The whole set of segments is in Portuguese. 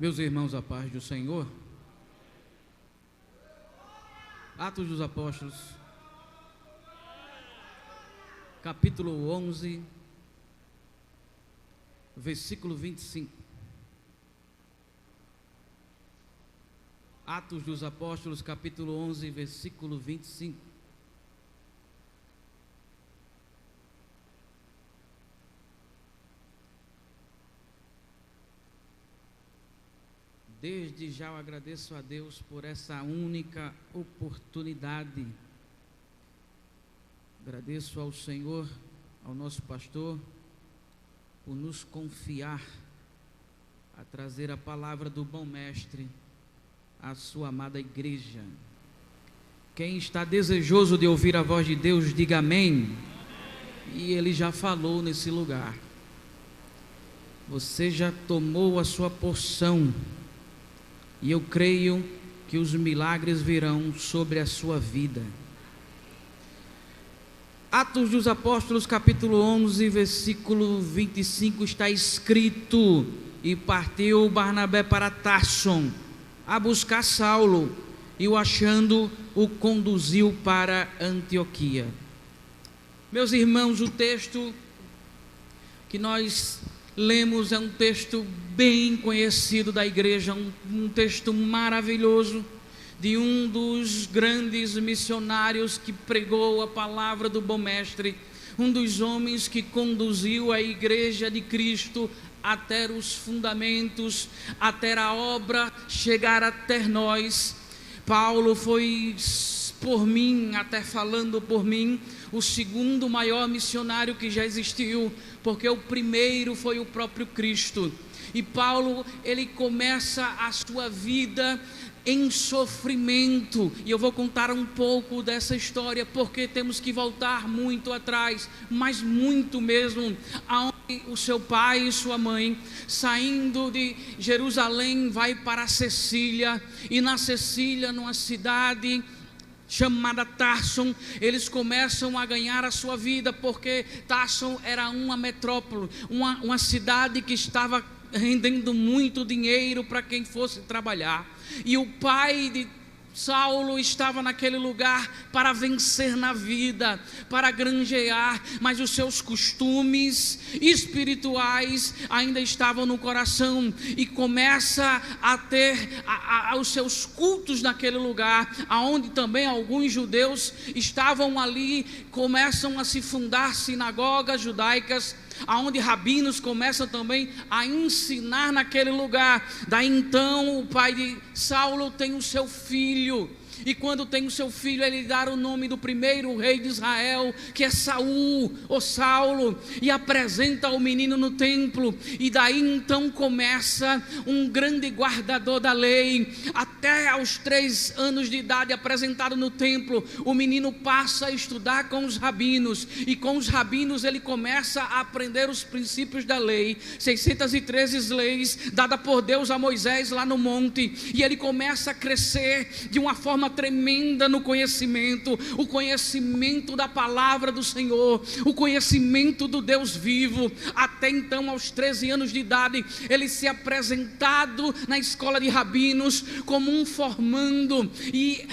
Meus irmãos, a paz do Senhor. Atos dos Apóstolos, capítulo 11, versículo 25. Atos dos Apóstolos, capítulo 11, versículo 25. Desde já eu agradeço a Deus por essa única oportunidade. Agradeço ao Senhor, ao nosso pastor, por nos confiar a trazer a palavra do bom mestre à sua amada igreja. Quem está desejoso de ouvir a voz de Deus, diga amém. E ele já falou nesse lugar. Você já tomou a sua porção. E eu creio que os milagres virão sobre a sua vida. Atos dos Apóstolos, capítulo 11, versículo 25, está escrito: E partiu Barnabé para Tarso, a buscar Saulo, e o achando, o conduziu para Antioquia. Meus irmãos, o texto que nós lemos é um texto bem conhecido da igreja, um texto maravilhoso de um dos grandes missionários que pregou a palavra do bom mestre, um dos homens que conduziu a igreja de Cristo até os fundamentos, até a obra chegar até nós. Paulo foi, por mim, até falando por mim, o segundo maior missionário que já existiu, porque o primeiro foi o próprio Cristo. E Paulo, ele começa a sua vida em sofrimento, e eu vou contar um pouco dessa história, porque temos que voltar muito atrás, mas muito mesmo, aonde o seu pai e sua mãe, saindo de Jerusalém, vai para Cecília, e na Cecília, numa cidade chamada Tarso, eles começam a ganhar a sua vida, porque Tarso era uma metrópole, uma cidade que estava rendendo muito dinheiro para quem fosse trabalhar, e o pai de Saulo estava naquele lugar para vencer na vida, para granjear, mas os seus costumes espirituais ainda estavam no coração, e começa a ter os seus cultos naquele lugar, aonde também alguns judeus estavam ali. Começam a se fundar sinagogas judaicas, aonde rabinos começam também a ensinar naquele lugar. Daí então o pai de Saulo tem o seu filho, e quando tem o seu filho, ele dá o nome do primeiro rei de Israel, que é Saul, ou Saulo, e apresenta o menino no templo. E daí então começa um grande guardador da lei, até aos 3 anos de idade, apresentado no templo. O menino passa a estudar com os rabinos, e com os rabinos ele começa a aprender os princípios da lei, 613 leis dadas por Deus a Moisés lá no monte, e ele começa a crescer de uma forma tremenda no conhecimento, o conhecimento da palavra do Senhor, o conhecimento do Deus vivo. Até então, aos 13 anos de idade, ele se apresentado na escola de rabinos como um formando, e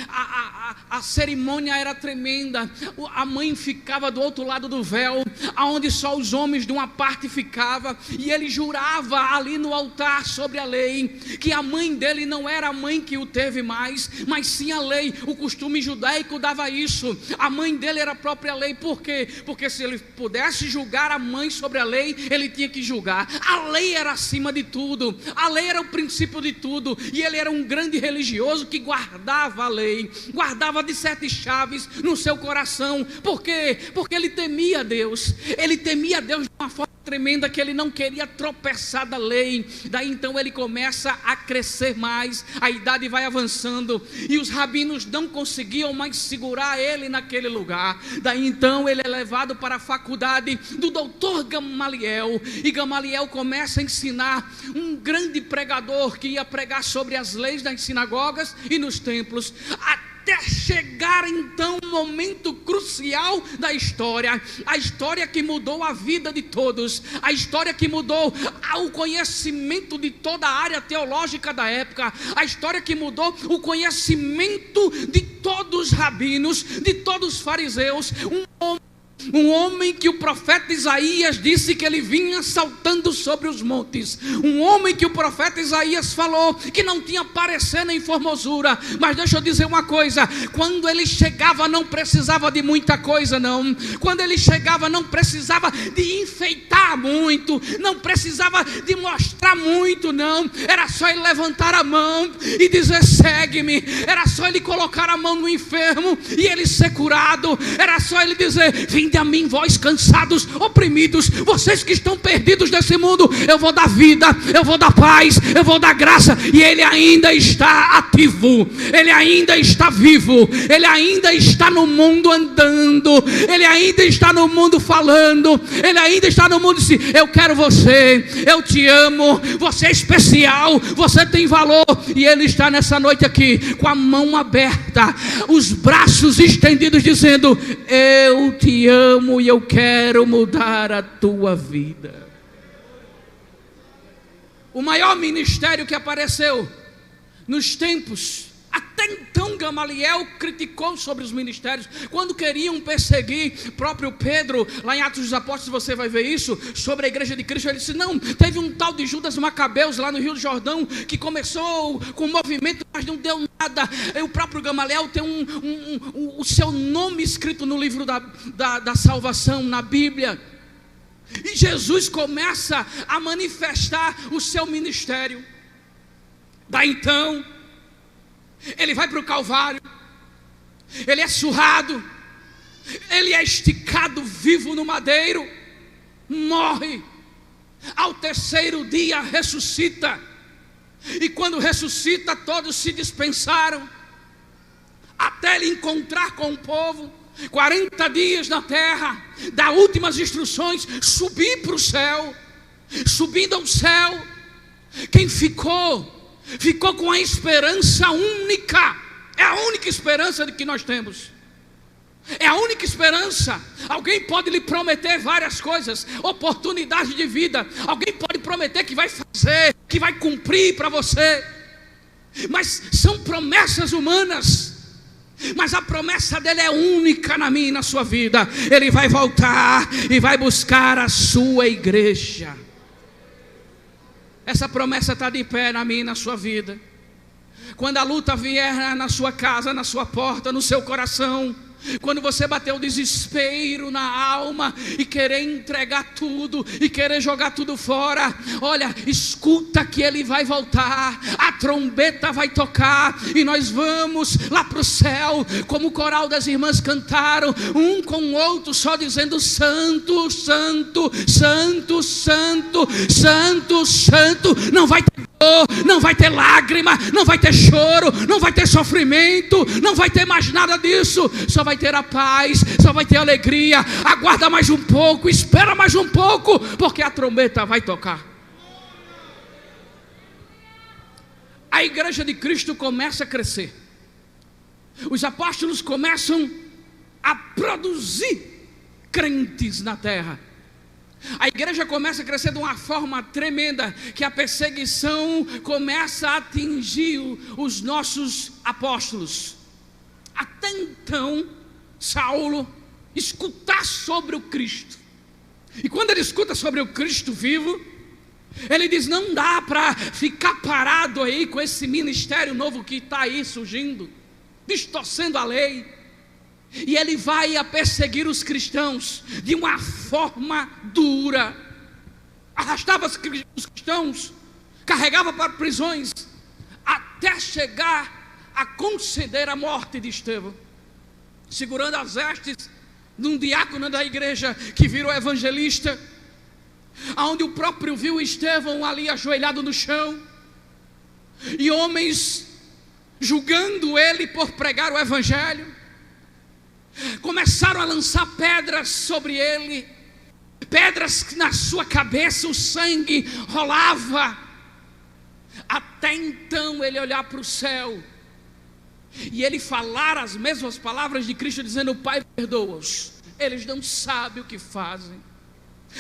a cerimônia era tremenda. A mãe ficava do outro lado do véu, aonde só os homens de uma parte ficavam, e ele jurava ali no altar sobre a lei, que a mãe dele não era a mãe que o teve mais, mas sim a lei. O costume judaico dava isso. A mãe dele era a própria lei. Por quê? Porque se ele pudesse julgar a mãe sobre a lei, ele tinha que julgar. A lei era acima de tudo. A lei era o princípio de tudo. E ele era um grande religioso que guardava a lei, guardava de 7 chaves no seu coração. Por quê? Porque ele temia Deus. Ele temia Deus de uma forma tremenda, que ele não queria tropeçar da lei. Daí então ele começa a crescer mais, a idade vai avançando, e os rabinos não conseguiam mais segurar ele naquele lugar. Daí então ele é levado para a faculdade do doutor Gamaliel, e Gamaliel começa a ensinar, um grande pregador que ia pregar sobre as leis das sinagogas e nos templos, até até chegar então um momento crucial da história, a história que mudou a vida de todos, a história que mudou o conhecimento de toda a área teológica da época, a história que mudou o conhecimento de todos os rabinos, de todos os fariseus. Um homem que o profeta Isaías disse que ele vinha saltando sobre os montes. Um homem que o profeta Isaías falou que não tinha parecer nem formosura. Mas deixa eu dizer uma coisa: quando ele chegava não precisava de muita coisa não. Quando ele chegava não precisava de enfeitar muito, não precisava de mostrar muito não. Era só ele levantar a mão e dizer: segue-me. Era só ele colocar a mão no enfermo e ele ser curado. Era só ele dizer: vinde a mim, vós cansados, oprimidos, vocês que estão perdidos nesse mundo, eu vou dar vida, eu vou dar paz, eu vou dar graça. E ele ainda está ativo, ele ainda está vivo, ele ainda está no mundo andando, ele ainda está no mundo falando, ele ainda está no mundo dizendo: eu quero você, eu te amo, você é especial, você tem valor. E ele está nessa noite aqui com a mão aberta, os braços estendidos, dizendo: eu te amo e eu quero mudar a tua vida. O maior ministério que apareceu nos tempos, até então Gamaliel criticou sobre os ministérios, quando queriam perseguir próprio Pedro, lá em Atos dos Apóstolos você vai ver isso, sobre a igreja de Cristo. Ele disse: não, teve um tal de Judas Macabeus lá no Rio do Jordão, que começou com um movimento, mas não deu nada. E o próprio Gamaliel tem o seu nome escrito no livro da salvação, na Bíblia. E Jesus começa a manifestar o seu ministério. Daí então ele vai para o Calvário, ele é surrado, ele é esticado vivo no madeiro, morre, ao terceiro dia ressuscita. E quando ressuscita, todos se dispensaram, até ele encontrar com o povo, 40 dias na terra, dá últimas instruções, subir para o céu. Subindo ao céu, quem ficou com a esperança única, é a única esperança que nós temos, é a única esperança. Alguém pode lhe prometer várias coisas, oportunidade de vida, alguém pode prometer que vai fazer, que vai cumprir para você, mas são promessas humanas. Mas a promessa dele é única na minha e na sua vida. Ele vai voltar e vai buscar a sua igreja. Essa promessa está de pé na minha e na sua vida. Quando a luta vier na sua casa, na sua porta, no seu coração, quando você bater o desespero na alma e querer entregar tudo e querer jogar tudo fora, olha, escuta que ele vai voltar, a trombeta vai tocar e nós vamos lá para o céu, como o coral das irmãs cantaram, um com o outro, só dizendo: santo, santo, santo, santo, santo, santo. Não vai ter dor, não vai ter lágrima, não vai ter choro, não vai ter sofrimento, não vai ter mais nada disso. Só vai ter a paz, só vai ter alegria. Aguarda mais um pouco, espera mais um pouco, porque a trombeta vai tocar. A igreja de Cristo começa a crescer. Os apóstolos começam a produzir crentes na terra. A igreja começa a crescer de uma forma tremenda, que a perseguição começa a atingir os nossos apóstolos. Até então, Saulo escutar sobre o Cristo, e quando ele escuta sobre o Cristo vivo, ele diz: não dá para ficar parado aí com esse ministério novo que está aí surgindo, distorcendo a lei. E ele vai a perseguir os cristãos de uma forma dura, arrastava os cristãos, carregava para prisões, até chegar a conceder a morte de Estevão, segurando as vestes de um diácono da igreja que virou evangelista, onde o próprio viu Estevão ali ajoelhado no chão, e homens julgando ele por pregar o evangelho, começaram a lançar pedras sobre ele, pedras que na sua cabeça o sangue rolava, até então ele olhar para o céu e ele falar as mesmas palavras de Cristo, dizendo: Pai, perdoa-os, eles não sabem o que fazem.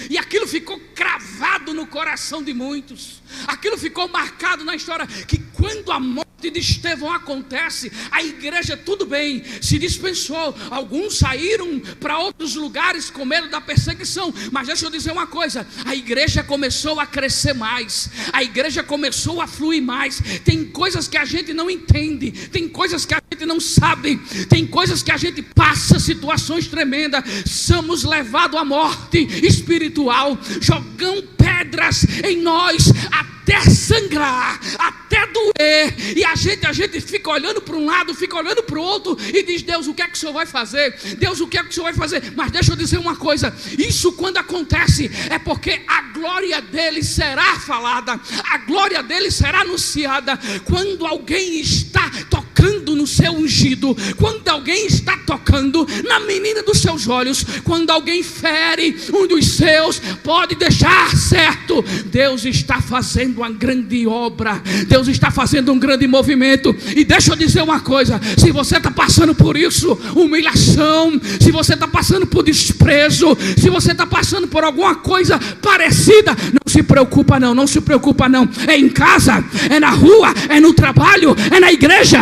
E aquilo ficou cravado no coração de muitos. Aquilo ficou marcado na história, que quando a morte de Estevão acontece, a igreja, tudo bem, se dispensou. Alguns saíram para outros lugares com medo da perseguição. Mas deixa eu dizer uma coisa: a igreja começou a crescer mais, a igreja começou a fluir mais. Tem coisas que a gente não entende, tem coisas que a gente não sabe, tem coisas que a gente passa situações tremendas. Somos levados à morte espiritual, jogam pedras em nós até sangrar, até doer, e a gente fica olhando para um lado, fica olhando para o outro e diz: Deus, o que é que o Senhor vai fazer? Deus, o que é que o Senhor vai fazer? Mas deixa eu dizer uma coisa: isso quando acontece é porque a glória dele será falada, a glória dele será anunciada. Quando alguém está tocando no seu ungido, quando alguém está tocando na menina dos seus olhos, quando alguém fere um dos seus, pode deixar certo, Deus está fazendo uma grande obra, Deus está fazendo um grande movimento. E deixa eu dizer uma coisa: se você está passando por isso, humilhação, se você está passando por desprezo, se você está passando por alguma coisa parecida, não se preocupa não, não se preocupa não. É em casa, é na rua, é no trabalho, é na igreja,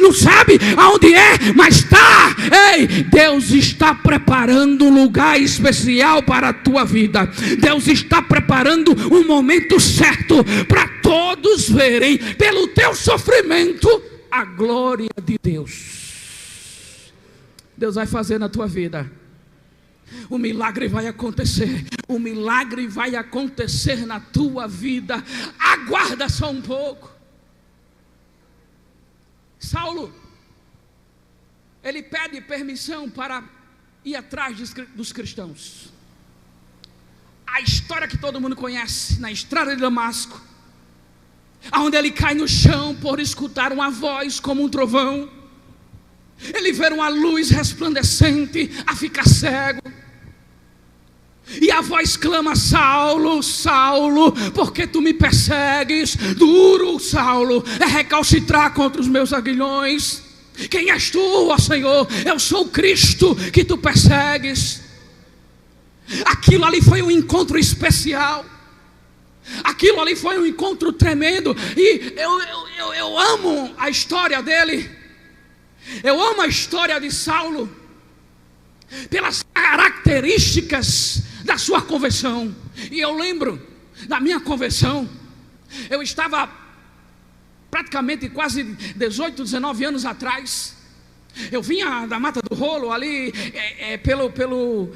não sabe aonde é, mas está. Ei, Deus está preparando um lugar especial para a tua vida. Deus está preparando um momento certo para todos verem pelo teu sofrimento a glória de Deus. Deus vai fazer na tua vida. O milagre vai acontecer. O milagre vai acontecer na tua vida. Aguarda só um pouco. Saulo, ele pede permissão para ir atrás dos cristãos. A história que todo mundo conhece, na estrada de Damasco, onde ele cai no chão por escutar uma voz como um trovão. Ele vê uma luz resplandecente, a ficar cego. E a voz clama: Saulo, Saulo, por que tu me persegues? Duro, Saulo, é recalcitrar contra os meus aguilhões. Quem és tu, ó Senhor? Eu sou o Cristo que tu persegues. Aquilo ali foi um encontro especial. Aquilo ali foi um encontro tremendo. E eu amo a história dele. Eu amo a história de Saulo pelas características da sua conversão. E eu lembro da minha conversão. Eu estava praticamente quase 18, 19 anos atrás. Eu vinha da Mata do Rolo ali, pelo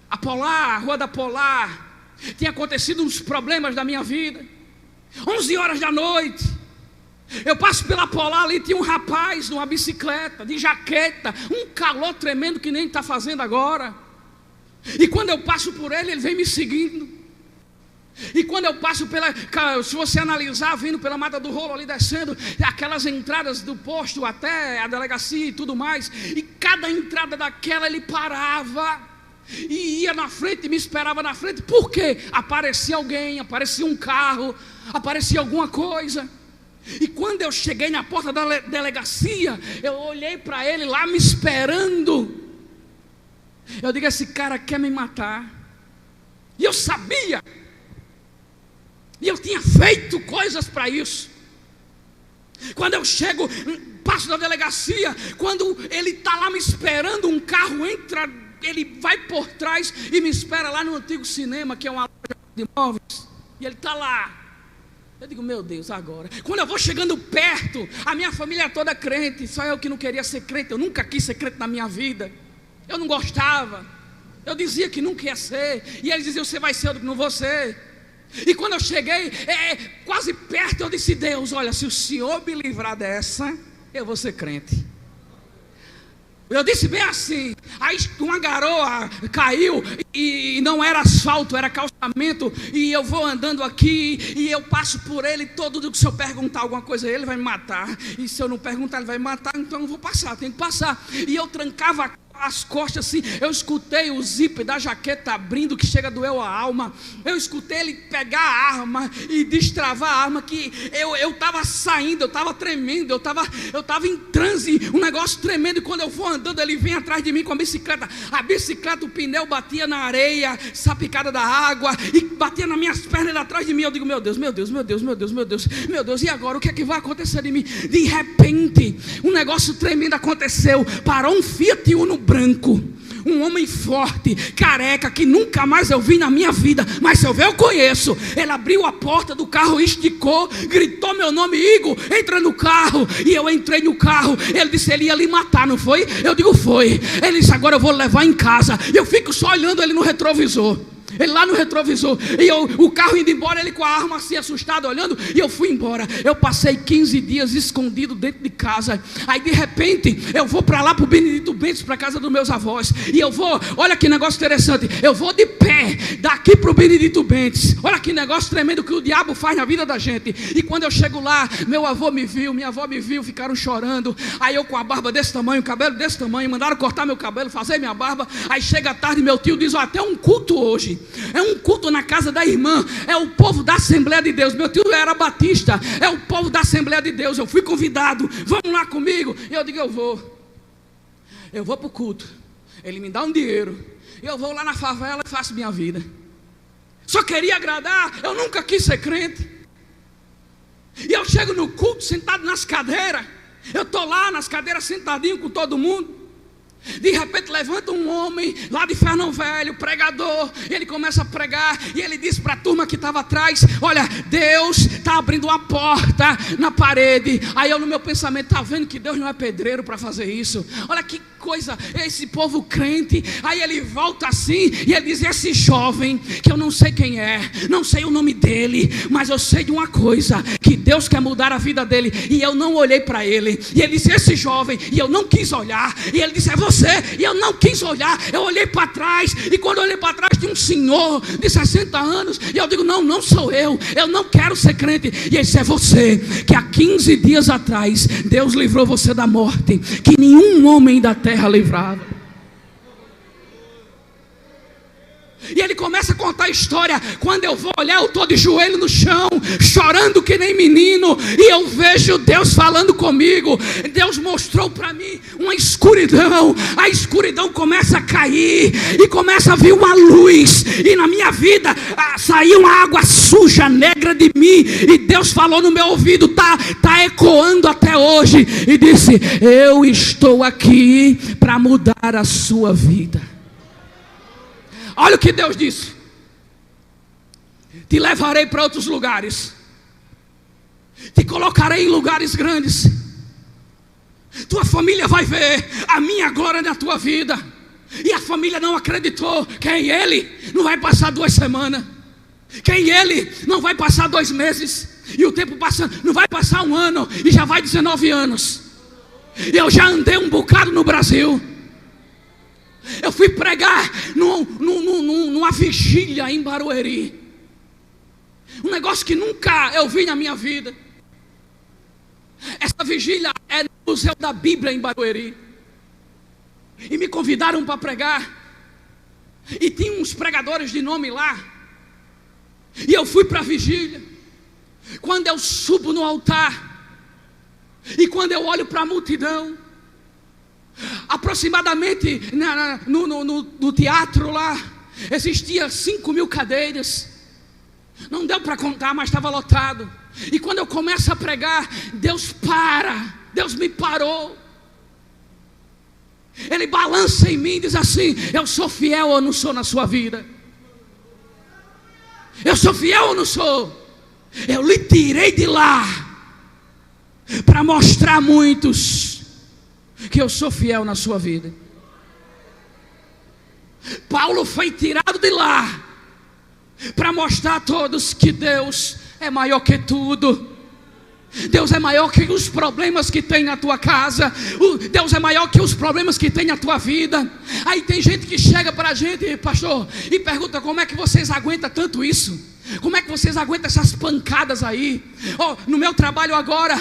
Apolar, Rua da Polar. Tinha acontecido uns problemas da minha vida. 11 horas da noite, eu passo pela Polar ali, tinha um rapaz numa bicicleta, de jaqueta, um calor tremendo que nem está fazendo agora. E quando eu passo por ele, ele vem me seguindo. E quando eu passo se você analisar, vindo pela Mata do Rolo ali, descendo aquelas entradas do posto até a delegacia e tudo mais, e cada entrada daquela ele parava e ia na frente, me esperava na frente. Por quê? Aparecia alguém, aparecia um carro, aparecia alguma coisa. E quando eu cheguei na porta da delegacia, eu olhei para ele lá me esperando. Eu digo: esse cara quer me matar. E eu sabia. E eu tinha feito coisas para isso. Quando eu chego, passo da delegacia, quando ele está lá me esperando, um carro entra, ele vai por trás e me espera lá no antigo cinema, que é uma loja de imóveis. E ele está lá. Eu digo: meu Deus, agora. Quando eu vou chegando perto, a minha família é toda crente. Só eu que não queria ser crente. Eu nunca quis ser crente na minha vida. Eu não gostava. Eu dizia que nunca ia ser. E eles diziam: você vai ser, eu digo: não vou ser. E quando eu cheguei, quase perto, eu disse: Deus, olha, se o Senhor me livrar dessa, eu vou ser crente. Eu disse bem assim. Aí uma garoa caiu e não era asfalto, era calçamento. E eu vou andando aqui e eu passo por ele. Todo que se eu perguntar alguma coisa, ele vai me matar. E se eu não perguntar, ele vai me matar. Então eu vou passar, tenho que passar. E eu trancava a as costas assim, eu escutei o zíper da jaqueta abrindo, que chega a doer a alma. Eu escutei ele pegar a arma e destravar a arma, que eu estava saindo, eu estava tremendo, eu estava em transe, um negócio tremendo. E quando eu vou andando, ele vem atrás de mim com a bicicleta, o pneu batia na areia salpicada da água, e batia nas minhas pernas atrás de mim. Eu digo, meu Deus, e agora o que é que vai acontecer de mim? De repente, um negócio tremendo aconteceu. Parou um Fiat Uno branco, um homem forte, careca, que nunca mais eu vi na minha vida, mas se eu ver eu conheço. Ele abriu a porta do carro, esticou, gritou meu nome: Igor, entra no carro. E eu entrei no carro. Ele disse, ele ia lhe matar, não foi? Eu digo, foi. Ele disse, agora eu vou levar em casa. Eu fico só olhando ele no retrovisor, ele lá no retrovisor, e o carro indo embora, ele com a arma assim, assustado, olhando, e eu fui embora. Eu passei 15 dias escondido dentro de casa. Aí de repente, eu vou para lá, para o Benedito Bentes, para a casa dos meus avós. E eu vou, olha que negócio interessante, eu vou de pé, daqui para o Benedito Bentes. Olha que negócio tremendo que o diabo faz na vida da gente. E quando eu chego lá, meu avô me viu, minha avó me viu, ficaram chorando. Aí eu com a barba desse tamanho, cabelo desse tamanho, mandaram cortar meu cabelo, fazer minha barba. Aí chega a tarde, meu tio diz, até um culto hoje. É um culto na casa da irmã. É o povo da Assembleia de Deus. Meu tio era batista. É o povo da Assembleia de Deus. Eu fui convidado. Vamos lá comigo. E eu digo, eu vou para o culto. Ele me dá um dinheiro. E eu vou lá na favela e faço minha vida. Só queria agradar. Eu nunca quis ser crente. E eu chego no culto sentado nas cadeiras. Eu estou lá nas cadeiras sentadinho com todo mundo. De repente levanta um homem lá de Fernão Velho, pregador. Ele começa a pregar e ele diz para a turma que estava atrás: olha, Deus está abrindo uma porta na parede. Aí eu no meu pensamento, está vendo que Deus não é pedreiro para fazer isso? Olha que coisa, esse povo crente. Aí ele volta assim e ele diz, esse jovem, que eu não sei quem é, não sei o nome dele, mas eu sei de uma coisa, que Deus quer mudar a vida dele. E eu não olhei para ele. E ele disse, esse jovem, e eu não quis olhar. E ele disse, é você. E eu não quis olhar. Eu olhei para trás, e quando eu olhei para trás tinha um senhor de 60 anos. E eu digo, não sou eu não quero ser crente. E ele disse, é você, que há 15 dias atrás Deus livrou você da morte, que nenhum homem da terra livrava. E ele começa a contar a história. Quando eu vou olhar, eu estou de joelho no chão, chorando que nem menino. E eu vejo Deus falando comigo. Deus mostrou para mim uma escuridão. A escuridão começa a cair e começa a vir uma luz. E na minha vida saiu uma água suja, negra de mim. E Deus falou no meu ouvido, tá ecoando até hoje. E disse, eu estou aqui para mudar a sua vida. Olha o que Deus disse: te levarei para outros lugares, te colocarei em lugares grandes, tua família vai ver a minha glória na tua vida. E a família não acreditou. Quem ele? Não vai passar 2 semanas. Quem ele? Não vai passar 2 meses. E o tempo passando, não vai passar 1 ano. E já vai 19 anos. Eu já andei um bocado no Brasil. Eu fui pregar numa vigília em Barueri. Um negócio que nunca eu vi na minha vida. Essa vigília é no Museu da Bíblia em Barueri. E me convidaram para pregar. E tinha uns pregadores de nome lá. E eu fui para a vigília. Quando eu subo no altar, e quando eu olho para a multidão, aproximadamente no teatro lá existia 5.000 cadeiras. Não deu para contar, mas estava lotado. E quando eu começo a pregar, Deus me parou. Ele balança em mim e diz assim: eu sou fiel ou não sou na sua vida? Eu sou fiel ou não sou? Eu lhe tirei de lá para mostrar a muitos que eu sou fiel na sua vida. Paulo foi tirado de lá para mostrar a todos que Deus é maior que tudo. Deus é maior que os problemas que tem na tua casa. Deus é maior que os problemas que tem na tua vida. Aí tem gente que chega para a gente, pastor, e pergunta: como é que vocês aguentam tanto isso? Como é que vocês aguentam essas pancadas aí? No meu trabalho agora,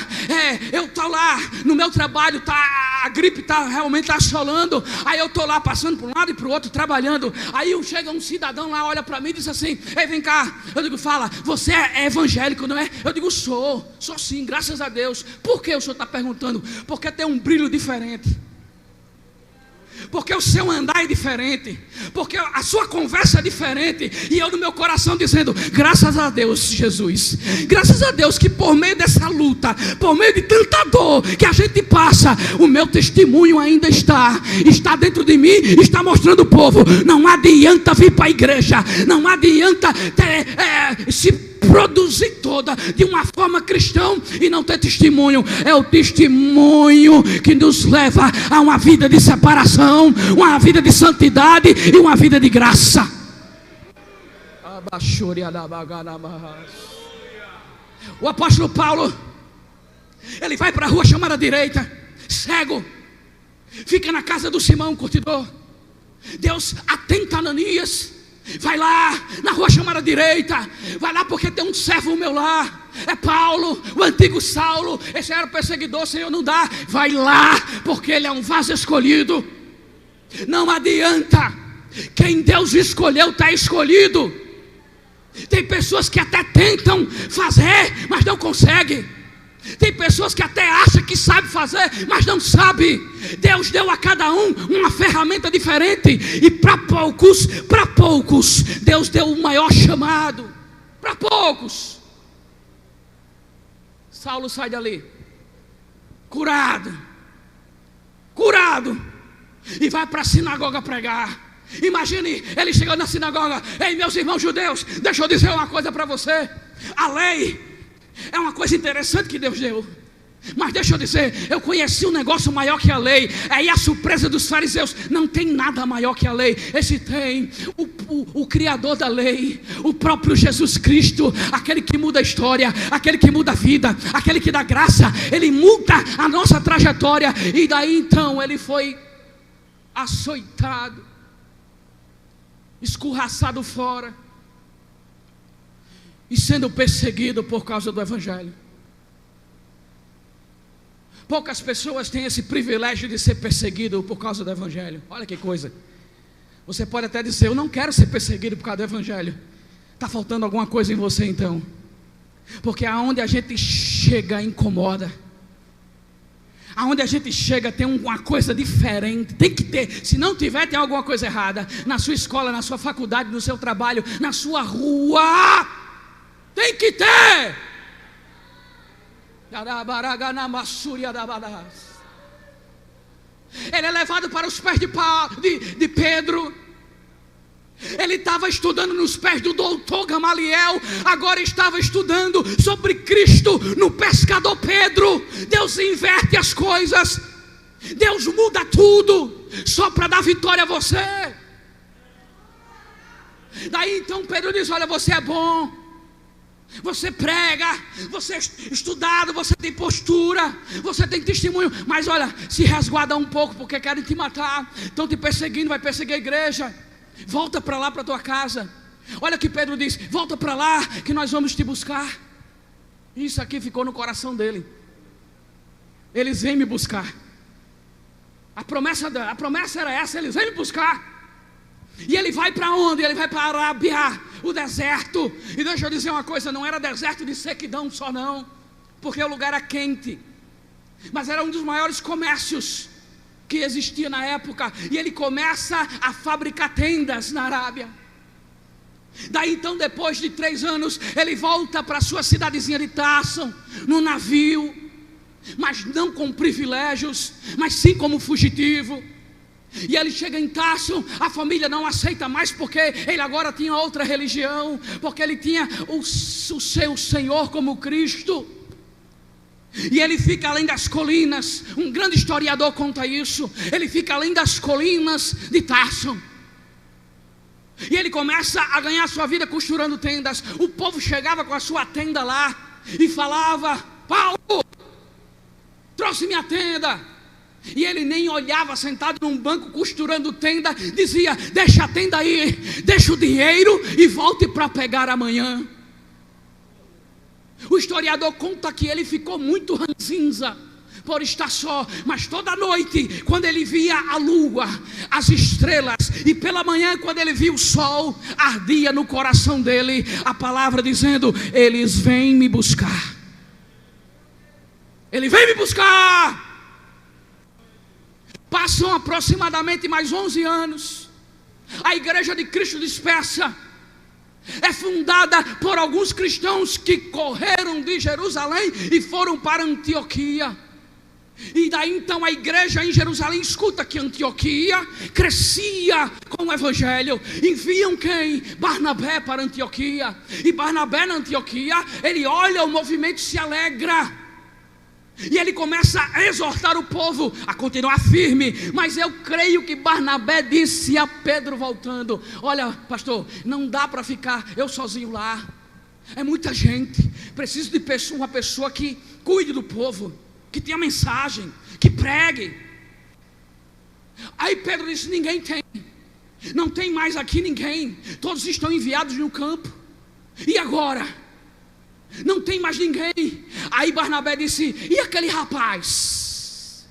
eu estou lá, no meu trabalho está a gripe está realmente assolando. Aí eu estou lá passando para um lado e para o outro, trabalhando. Aí chega um cidadão lá, olha para mim e diz assim: ei, vem cá. Eu digo: fala, você é evangélico, não é? Eu digo: sou sim, graças a Deus. Por que o senhor está perguntando? Porque tem um brilho diferente. Porque o seu andar é diferente, porque a sua conversa é diferente. E eu no meu coração dizendo: graças a Deus, Jesus, graças a Deus que por meio dessa luta, por meio de tanta dor que a gente passa, o meu testemunho ainda está dentro de mim, está mostrando o povo. Não adianta vir para a igreja, não adianta se produzir toda de uma forma cristã e não ter testemunho. É o testemunho que nos leva a uma vida de separação, uma vida de santidade e uma vida de graça. O apóstolo Paulo, ele vai para a rua chamada direita, cego, fica na casa do Simão curtidor. Deus atenta a Ananias: vai lá na rua chamada direita, vai lá porque tem um servo meu lá, é Paulo, o antigo Saulo, esse era o perseguidor, Senhor, não dá. Vai lá porque ele é um vaso escolhido. Não adianta, quem Deus escolheu está escolhido. Tem pessoas que até tentam fazer, mas não conseguem. Tem pessoas que até acham que sabe fazer, mas não sabe. Deus deu a cada um uma ferramenta diferente. E para poucos, Deus deu o maior chamado. Para poucos. Saulo sai dali, curado, e vai para a sinagoga pregar. Imagine ele chegando na sinagoga: ei, meus irmãos judeus, deixa eu dizer uma coisa para você. A lei é uma coisa interessante que Deus deu, mas deixa eu dizer, eu conheci um negócio maior que a lei. Aí a surpresa dos fariseus: não tem nada maior que a lei. Esse tem o Criador da lei, o próprio Jesus Cristo, aquele que muda a história, aquele que muda a vida, aquele que dá graça. Ele muda a nossa trajetória. E daí então ele foi açoitado, escorraçado fora e sendo perseguido por causa do evangelho. Poucas pessoas têm esse privilégio de ser perseguido por causa do evangelho. Olha que coisa. Você pode até dizer: eu não quero ser perseguido por causa do evangelho. Está faltando alguma coisa em você então, porque aonde a gente chega incomoda. Aonde a gente chega tem uma coisa diferente. Tem que ter. Se não tiver, tem alguma coisa errada. Na sua escola, na sua faculdade, no seu trabalho, na sua rua, tem que ter. Ele é levado para os pés de Pedro. Ele estava estudando nos pés do doutor Gamaliel, agora estava estudando sobre Cristo no pescador Pedro. Deus inverte as coisas, Deus muda tudo, só para dar vitória a você. Daí então Pedro diz: olha, você é bom, você prega, você é estudado, você tem postura, você tem testemunho, mas olha, se resguarda um pouco porque querem te matar, estão te perseguindo, vai perseguir a igreja. Volta para lá, para tua casa. Olha que Pedro diz: volta para lá que nós vamos te buscar. Isso aqui ficou no coração dele. Eles vêm me buscar. A promessa era essa: eles vêm me buscar. E ele vai para onde? Ele vai para a Arábia, o deserto. E deixa eu dizer uma coisa: não era deserto de sequidão só não, porque o lugar era quente, mas era um dos maiores comércios que existia na época. E ele começa a fabricar tendas na Arábia. Daí então, depois de 3 anos, ele volta para a sua cidadezinha de Tarso, no navio, mas não com privilégios, mas sim como fugitivo. E ele chega em Tarso, a família não aceita mais, porque ele agora tinha outra religião, porque ele tinha o seu Senhor como Cristo. E ele fica além das colinas. Um grande historiador conta isso. Ele fica além das colinas de Tarso. E ele começa a ganhar sua vida costurando tendas. O povo chegava com a sua tenda lá e falava: Paulo, trouxe minha tenda. E ele nem olhava, sentado num banco costurando tenda, dizia: deixa a tenda aí, deixa o dinheiro e volte para pegar amanhã. O historiador conta que ele ficou muito ranzinza, por estar só, mas toda noite, quando ele via a lua, as estrelas, e pela manhã, quando ele via o sol, ardia no coração dele a palavra dizendo: eles vêm me buscar. Ele vem me buscar. Passam aproximadamente mais 11 anos. A igreja de Cristo dispersa. É fundada por alguns cristãos que correram de Jerusalém e foram para Antioquia. E daí então a igreja em Jerusalém escuta que Antioquia crescia com o evangelho. Enviam quem? Barnabé para Antioquia. E Barnabé na Antioquia, ele olha o movimento e se alegra. E ele começa a exortar o povo a continuar firme. Mas eu creio que Barnabé disse a Pedro voltando: olha, pastor, não dá para ficar eu sozinho lá. É muita gente. Preciso de uma pessoa que cuide do povo, que tenha mensagem, que pregue. Aí Pedro disse: ninguém tem. Não tem mais aqui ninguém. Todos estão enviados no campo. E agora? Não tem mais ninguém. Aí Barnabé disse: e aquele rapaz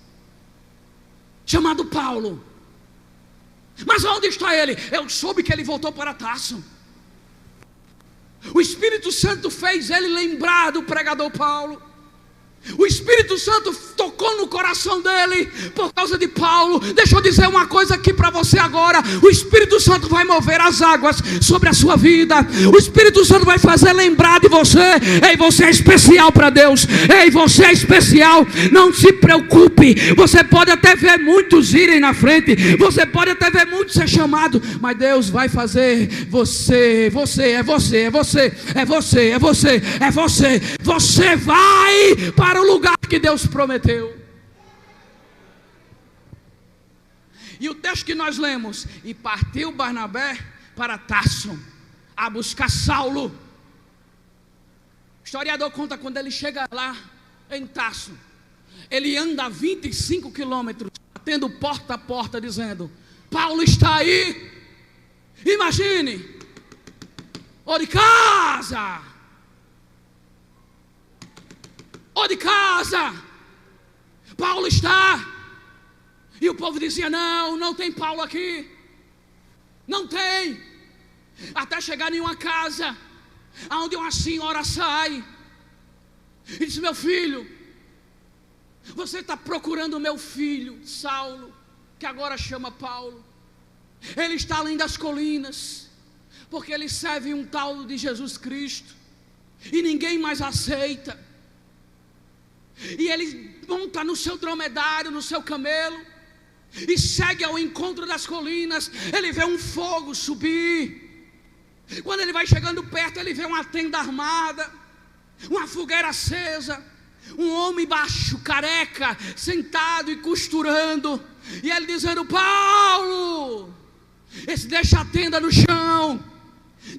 chamado Paulo? Mas onde está ele? Eu soube que ele voltou para Tarso. O Espírito Santo fez ele lembrar do pregador Paulo. O Espírito Santo tocou no coração dele por causa de Paulo. Deixa eu dizer uma coisa aqui para você agora. O Espírito Santo vai mover as águas sobre a sua vida. O Espírito Santo vai fazer lembrar de você. Ei, você é especial para Deus. Ei, você é especial. Não se preocupe. Você pode até ver muitos irem na frente. Você pode até ver muitos ser chamados. Mas Deus vai fazer você. Você vai para o lugar que Deus prometeu. E o texto que nós lemos: e partiu Barnabé para Tarso a buscar Saulo. O historiador conta quando ele chega lá em Tarso, ele anda 25 quilômetros, batendo porta a porta, dizendo: Paulo está aí. Imagine, ou de casa, ou de casa, Paulo está. E o povo dizia: não tem Paulo aqui. Não tem. Até chegar em uma casa onde uma senhora sai e diz: meu filho, você está procurando o meu filho Saulo, que agora chama Paulo. Ele está além das colinas, porque ele serve um tal de Jesus Cristo e ninguém mais aceita. E ele monta no seu dromedário, no seu camelo, e segue ao encontro das colinas. Ele vê um fogo subir. Quando ele vai chegando perto, ele vê uma tenda armada, uma fogueira acesa, um homem baixo, careca, sentado e costurando. E ele dizendo: Paulo, deixa a tenda no chão,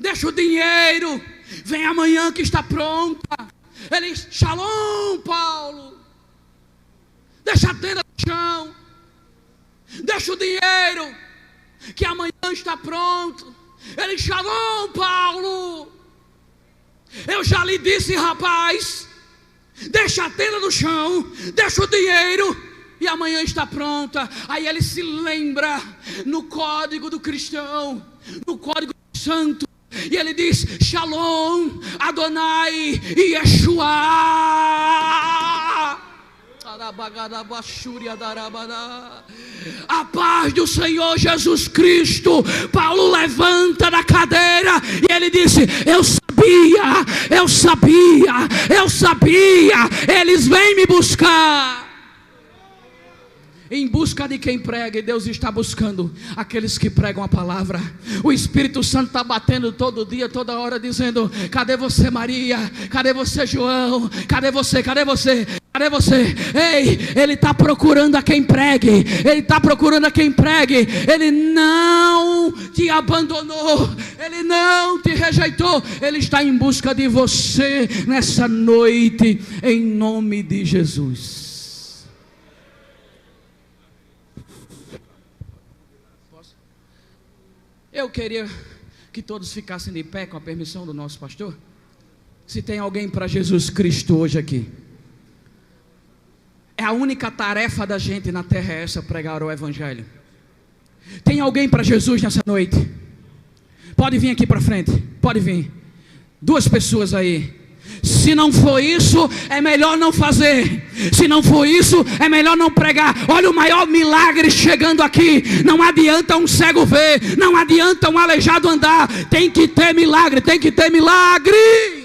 deixa o dinheiro, vem amanhã que está pronta. Ele diz: Shalom, Paulo, deixa a tenda no chão, deixa o dinheiro, que amanhã está pronto. Ele diz: Shalom, Paulo, eu já lhe disse, rapaz, deixa a tenda no chão, deixa o dinheiro, e amanhã está pronta. Aí ele se lembra no código do cristão, no código santo. E ele diz: Shalom, Adonai, Yeshua. A paz do Senhor Jesus Cristo. Paulo levanta da cadeira e ele disse: eu sabia, eles vêm me buscar. Em busca de quem prega, e Deus está buscando aqueles que pregam a palavra. O Espírito Santo está batendo todo dia, toda hora, dizendo: cadê você, Maria? Cadê você, João? Cadê você? Cadê você? Cadê você? Ei, Ele está procurando a quem pregue. Ele está procurando a quem pregue. Ele não te abandonou, Ele não te rejeitou. Ele está em busca de você nessa noite, em nome de Jesus. Eu queria que todos ficassem de pé, com a permissão do nosso pastor. Se tem alguém para Jesus Cristo hoje aqui, é A única tarefa da gente na terra é essa, pregar o evangelho. Tem alguém para Jesus nessa noite? Pode vir aqui para frente, pode vir. 2 pessoas aí. Se não for isso, é melhor não fazer. Se não for isso, é melhor não pregar. Olha o maior milagre chegando aqui. Não adianta um cego ver, não adianta um aleijado andar. Tem que ter milagre, tem que ter milagre.